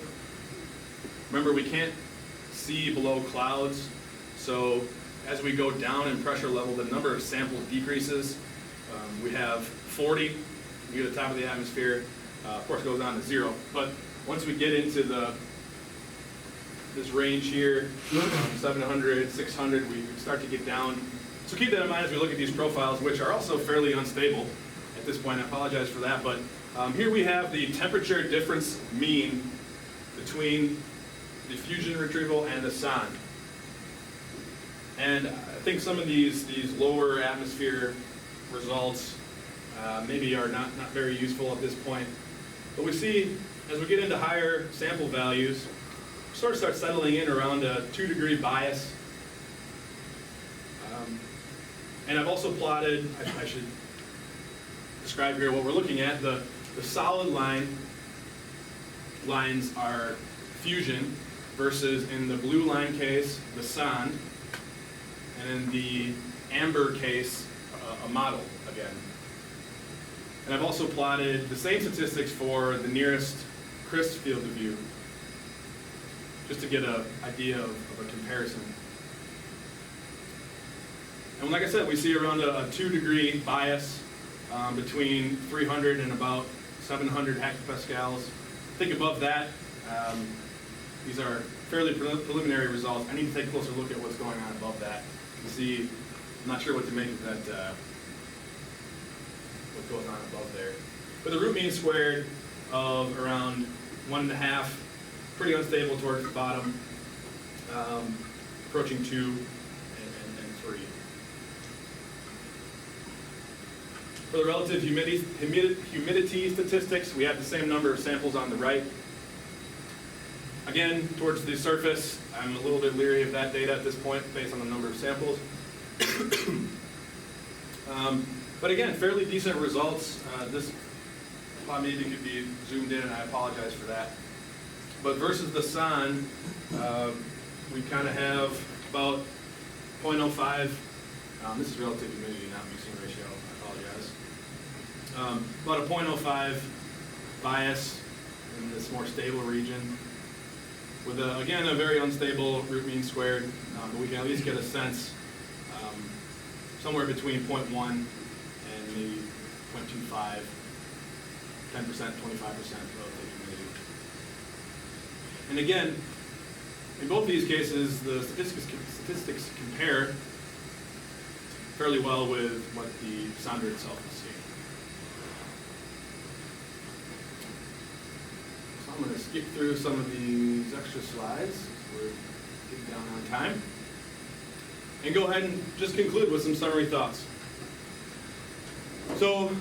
Remember, we can't see below clouds, so as we go down in pressure level, the number of samples decreases. We have 40, we get to the top of the atmosphere, of course it goes down to 0, but once we get into this range here, 700, 600, we start to get down. So keep that in mind as we look at these profiles, which are also fairly unstable at this point. I apologize for that, but here we have the temperature difference mean between the fusion retrieval and the sonde. And I think some of these lower atmosphere results maybe are not very useful at this point. But we see, as we get into higher sample values, we sort of start settling in around a 2-degree bias. And I've also plotted, I should describe here what we're looking at. The solid lines are fusion versus, in the blue line case, the sonde, and in the amber case, a model again. And I've also plotted the same statistics for the nearest CRIS field of view, just to get an idea of a comparison. And like I said, we see around a 2-degree bias between 300 and about 700 hectopascals. I think above that, these are fairly preliminary results. I need to take a closer look at what's going on above that to see. I'm not sure what to make of that, what goes on above there. But the root mean squared of around 1.5, pretty unstable towards the bottom, approaching 2 and 3. For the relative humidity statistics, we have the same number of samples on the right. Again, towards the surface, I'm a little bit leery of that data at this point based on the number of samples. But again, fairly decent results. This plot maybe could be zoomed in, and I apologize for that. But versus the sonde, we kind of have about 0.05. This is relative humidity, not mixing ratio. I apologize. About a 0.05 bias in this more stable region, with again a very unstable root mean squared, but we can at least get a sense somewhere between 0.1 and maybe 0.25, 10%, 25% relative humidity. And again, in both these cases, the statistics compare fairly well with what the sounder itself is seeing. So I'm going to skip through some of these extra slides. We're getting down on time. and go ahead and just conclude with some summary thoughts. So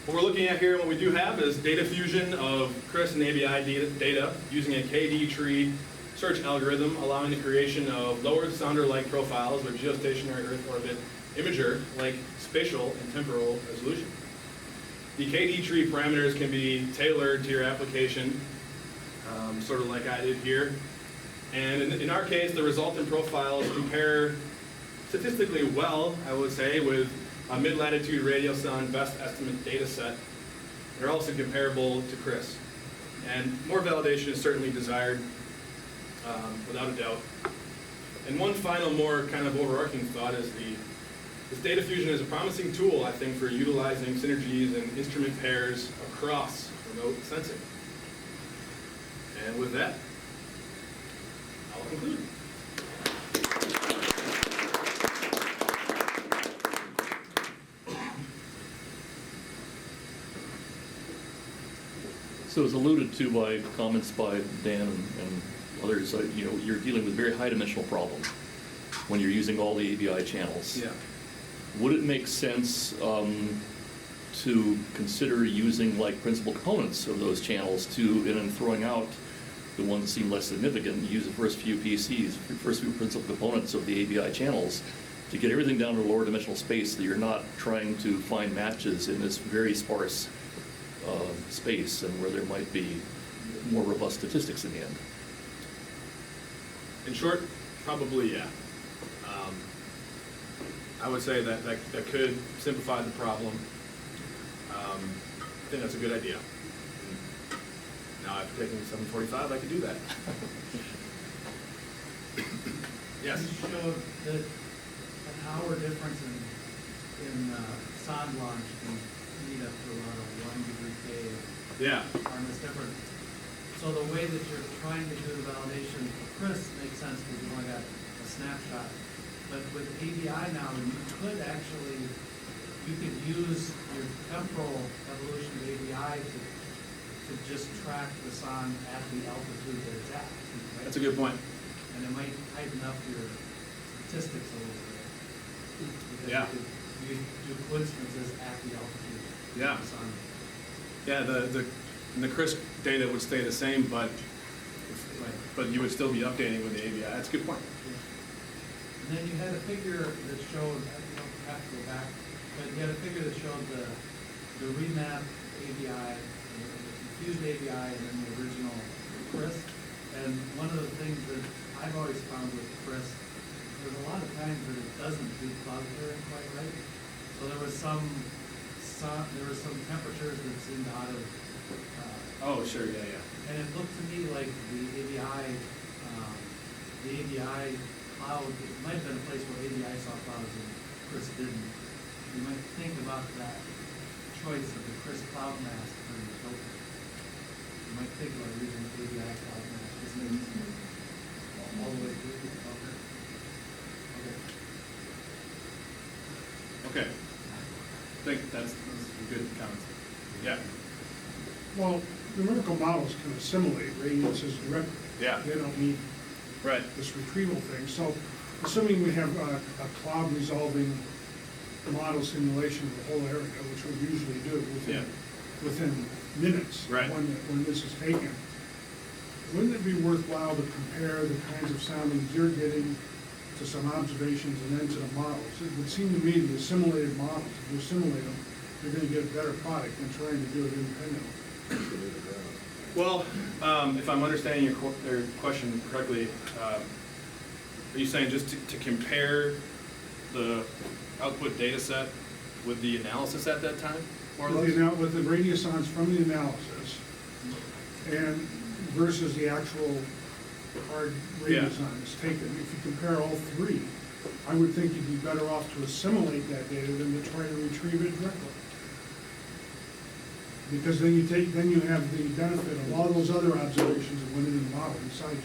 what we're looking at here and what we do have is data fusion of CRIS and ABI data using a KD tree search algorithm, allowing the creation of lower sounder-like profiles with geostationary Earth orbit imager like spatial and temporal resolution. The KD tree parameters can be tailored to your application, sort of like I did here. And in our case, the resultant profiles compare statistically well, I would say, with a mid-latitude radiosonde best estimate data set. They're also comparable to CRIS. And more validation is certainly desired, without a doubt. And one final, more kind of overarching thought is this data fusion is a promising tool, I think, for utilizing synergies and instrument pairs across remote sensing. And with that, I'll conclude. So as alluded to by comments by Dan and others, you're dealing with very high dimensional problems when you're using all the ABI channels. Yeah. Would it make sense to consider using like principal components of those channels and then throwing out the ones that seem less significant, use the first few PCs, first few principal components of the ABI channels to get everything down to a lower dimensional space so you're not trying to find matches in this very sparse space and where there might be more robust statistics in the end? In short, probably yeah. I would say that could simplify the problem. I think that's a good idea. Now, after taking 745, I could do that. Yes? You showed that an hour difference in sonde launch can lead up to about a 1 degree K Yeah. harmless difference. So the way that you're trying to do the validation for CRIS makes sense because you only got a snapshot. But with ABI now, you could use your temporal evolution of ABI to just track the sonde at the altitude that it's at. Right? That's a good point. And it might tighten up your statistics a little bit. Because Yeah. you could do coincidences at the altitude. Yeah. Of the sonde. Yeah, the CRIS data would stay the same, but you would still be updating with the ABI. That's a good point. And then you had a figure that showed, you don't have to go back, but you had a figure that showed the remap ABI, the confused ABI, and then the original CRIS. And one of the things that I've always found with CRIS, there's a lot of times that it doesn't do cloud clearing quite right. So there was some temperatures that seemed out of. Oh, sure, yeah. And it looked to me like the ABI cloud, it might have been a place where ABI saw clouds and CRIS didn't. You might think about that choice of the CRIS cloud mask for your filter. You might think about using the ABI cloud mask, just all the way through the filter. Okay. I think that's a good comment. Yeah. Well, numerical models can assimilate radiuses directly. Yeah. They don't need Right. this retrieval thing. So assuming we have a cloud resolving model simulation of the whole area, which we usually do within minutes Right. when this is taken, wouldn't it be worthwhile to compare the kinds of soundings you're getting to some observations and then to the models? It would seem to me the assimilated models, if you assimilate them, you're going to get a better product than trying to do it independently. Well, if I'm understanding your question correctly, are you saying just to compare the output data set with the analysis at that time, more or less? With the radiosondes from the analysis and versus the actual hard radiosondes taken, if you compare all three, I would think you'd be better off to assimilate that data than to try to retrieve it directly. Because then you have the benefit of all those other observations that went into the model besides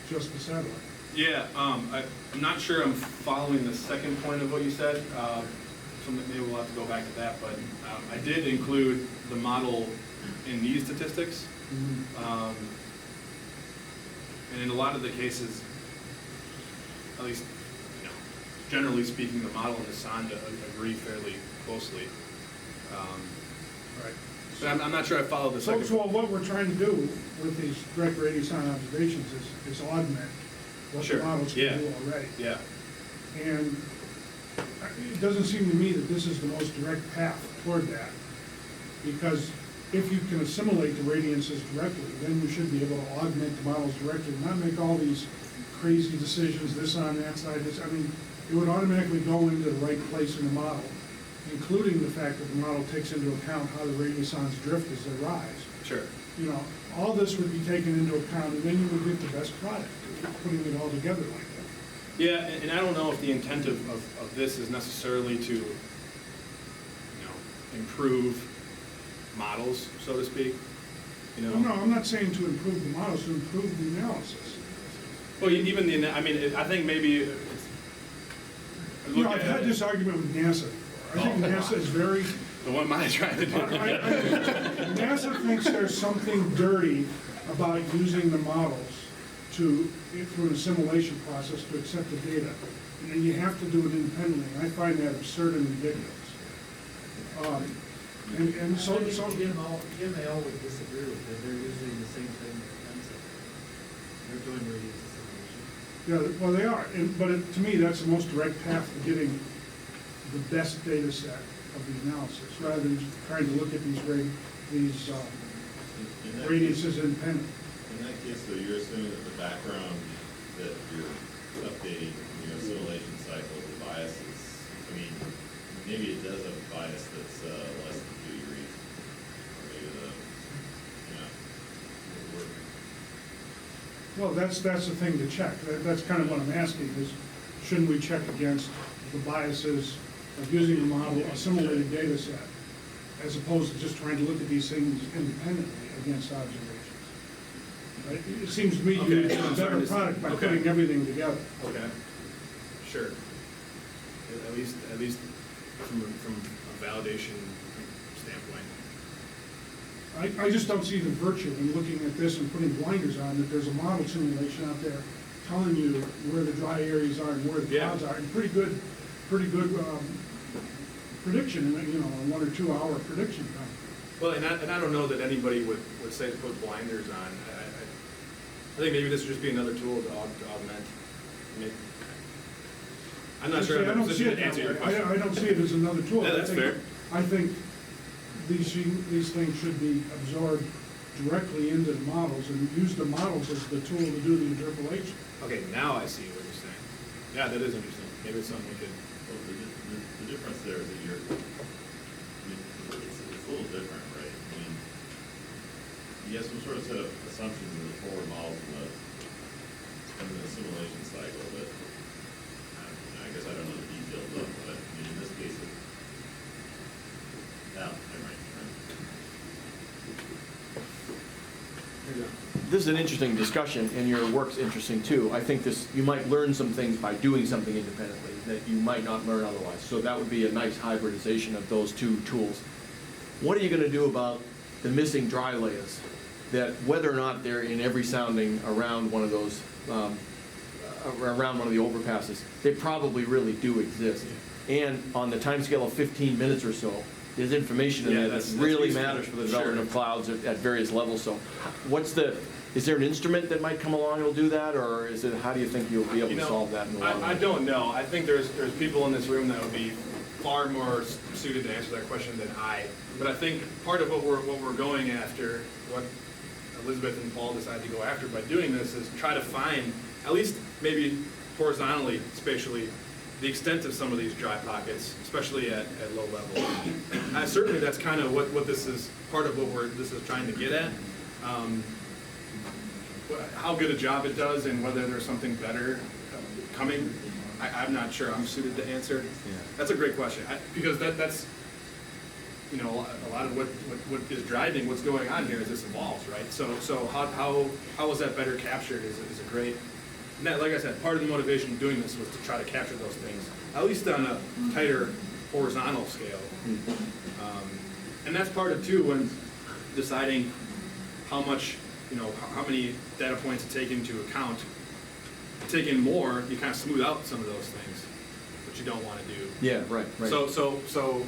just the satellite. Yeah, I'm not sure I'm following the second point of what you said, so maybe we'll have to go back to that, but I did include the model in these statistics. And in a lot of the cases, at least generally speaking, the model and the Sonda agree fairly closely. Right. But I'm not sure I followed the So second. what we're trying to do with these direct radiosonde observations is augment what the Sure, models yeah. can do already. Yeah, And it doesn't seem to me that this is the most direct path toward that. Because if you can assimilate the radiances directly, then you should be able to augment the models directly, not make all these crazy decisions, this on that side, this, I mean, it would automatically go into the right place in the model, including the fact that the model takes into account how the radiosondes drift as they rise. sure. You know, all this would be taken into account, and then you would get the best product, putting it all together like that. Yeah, and I don't know if the intent of this is necessarily to, improve models, so to speak, No, I'm not saying to improve the models, to improve the analysis. Well, even I think maybe it's. You know, I've had this argument with NASA before. I think NASA is very, The one am I trying to do? NASA thinks there's something dirty about using the models through an assimilation process to accept the data. And then you have to do it independently, and I find that absurd and ridiculous. And so, UMAO would disagree with that, they're using the same thing that ENSA. They're doing radius assimilation. yeah, well, they are, but to me, that's the most direct path to getting the best data set of the analysis, rather than just trying to look at these radiuses independently. In that case, though, you're assuming that the background that you're updating, assimilation cycle, the biases, I mean, maybe it does have a bias that's less than 2 degrees. Or maybe Well, that's the thing to check. That's kind of what I'm asking, is shouldn't we check against the biases of using a model, a simulated data set, as opposed to just trying to look at these things independently against observations? Right? It seems to me you Okay. get a better product by Okay. putting everything together. Okay, sure. At least from a validation standpoint. I just don't see the virtue in looking at this and putting blinders on, that there's a model simulation out there telling you where the dry areas are and where the Yeah. clouds are, and pretty good prediction, a 1 or 2 hour prediction time. Well, and I don't know that anybody would say to put blinders on. I think maybe this would just be another tool to augment. I'm not sure I I'm in a don't see position it to answer your that way. question. I don't see it as another tool. Yeah, that's fair. I think these things should be absorbed directly into the models and use the models as the tool to do the interpolation. Okay, now I see what you're saying. Yeah, that is interesting. Maybe it's something we could. well, the difference there is that it's a little different, right? I mean, you have some sort of set of assumptions in the forward models and the assimilation cycle that, I guess I don't know the details of, but in this case, never mind. This is an interesting discussion, and your work's interesting too. I think you might learn some things by doing something independently that you might not learn otherwise. So that would be a nice hybridization of those two tools. What are you going to do about the missing dry layers? That whether or not they're in every sounding around one of those, around one of the overpasses, they probably really do exist. And on the time scale of 15 minutes or so, there's information in Yeah, there that that's really useful. matters for the development Sure. of clouds at various levels. So is there an instrument that might come along that'll do that, or how do you think you'll be able to solve that in the long run? I don't know. I think there's people in this room that would be far more suited to answer that question than I. But I think part of what we're going after, what Elizabeth and Paul decided to go after by doing this, is try to find, at least maybe horizontally, spatially, the extent of some of these dry pockets, especially at low level. Certainly that's kind of what this is, part of what this is trying to get at. How good a job it does and whether there's something better coming, I'm not sure I'm suited to answer. Yeah. That's a great question, because that's a lot of what is driving what's going on here as this evolves, right? So how is that better captured is a great, and that, like I said, part of the motivation of doing this was to try to capture those things, at least on a tighter horizontal scale. And that's part of too when deciding how much, how many data points to take into account. Take in more, you kind of smooth out some of those things. what you don't want to do. Yeah, right. So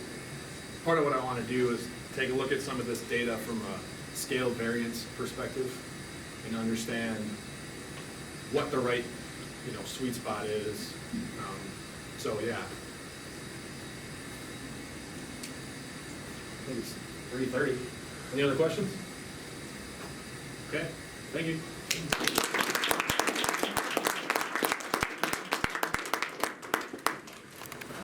part of what I want to do is take a look at some of this data from a scale variance perspective and understand what the right, sweet spot is. So yeah. I think it's 3:30. Any other questions? Okay, thank you.